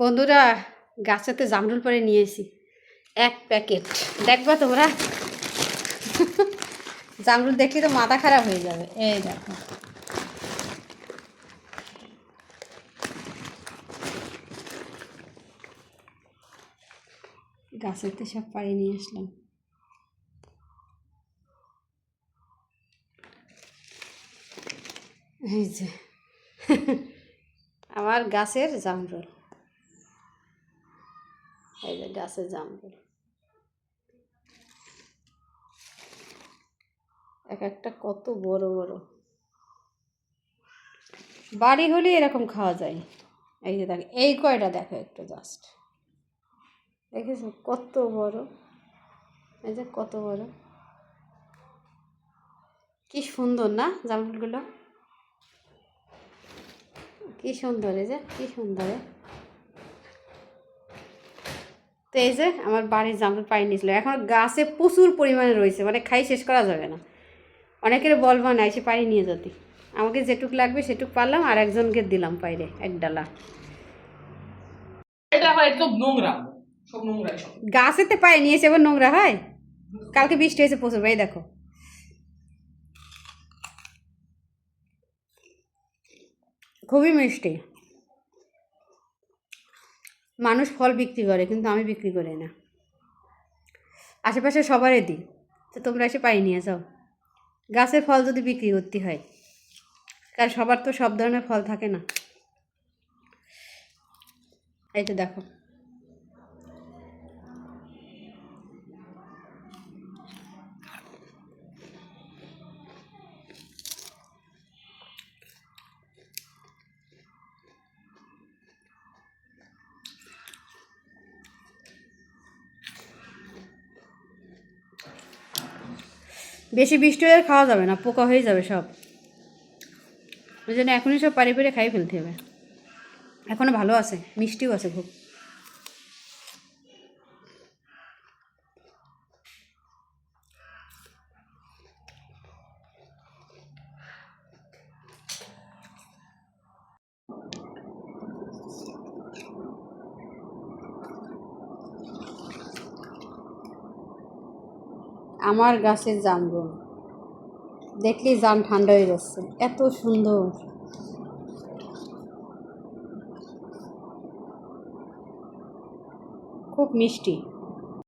বন্ধুরা, গাছেতে জামরুল পরে নিয়ে এসি 1 প্যাকেট। দেখবা তোমরা? জামরুল দেখলে তো মাথা খারাপ হয়ে যাবে। এই দেখো, গাছেতে সব পাড়ে নিয়ে আসলাম। এই যে আমার গাছের জামরুল, এই যে গাছের জামরুল, এক একটা কত বড় বড়। বাড়ি হলে এরকম খাওয়া যায়। এই যে দেখো, এই কয়টা দেখো একটু জাস্ট, দেখেছো কত বড়? এই যে কত বড়, কি সুন্দর না জামরুলগুলো, কি সুন্দর, এই যে কি সুন্দর। তো এই যে আমার বাড়ির জামরুল পাড়ি নিয়েছিল, এখন গাছে প্রচুর পরিমাণে রয়েছে, মানে খাই শেষ করা যাবে না। অনেকের বলবো না এসে পাড়ি নিয়ে যেতে, আমাকে যেটুক লাগবে সেটুক পারলাম, আর একজনকে দিলাম পাইরে 1 ডালা। গাছেতে পায়ে নিয়েছে, এবার নোংরা হয়? কালকে বৃষ্টি হয়েছে প্রচুর, ভাই দেখো খুবই মিষ্টি। মানুষ ফল বিক্রি করে, কিন্তু আমি বিক্রি করি না, আশেপাশে সবারই দিই। তো তোমরা এসে পাই নিয়ে যাও, গাছের ফল যদি বিক্রি করতে হয়, কারণ সবার তো সব ধরনের ফল থাকে না। এই তো দেখো, বেশি বৃষ্টি হলে খাওয়া যাবে না, পোকা হয়ে যাবে সব। ওই জন্য এখনই সব পাড়ি পেড়ে খাই ফেলতে হবে। এখনও ভালো আছে, মিষ্টিও আছে খুব। আমার গাছের জামরুল দেখলেই জান ঠান্ডা হয়ে যাচ্ছে, এত সুন্দর, খুব মিষ্টি।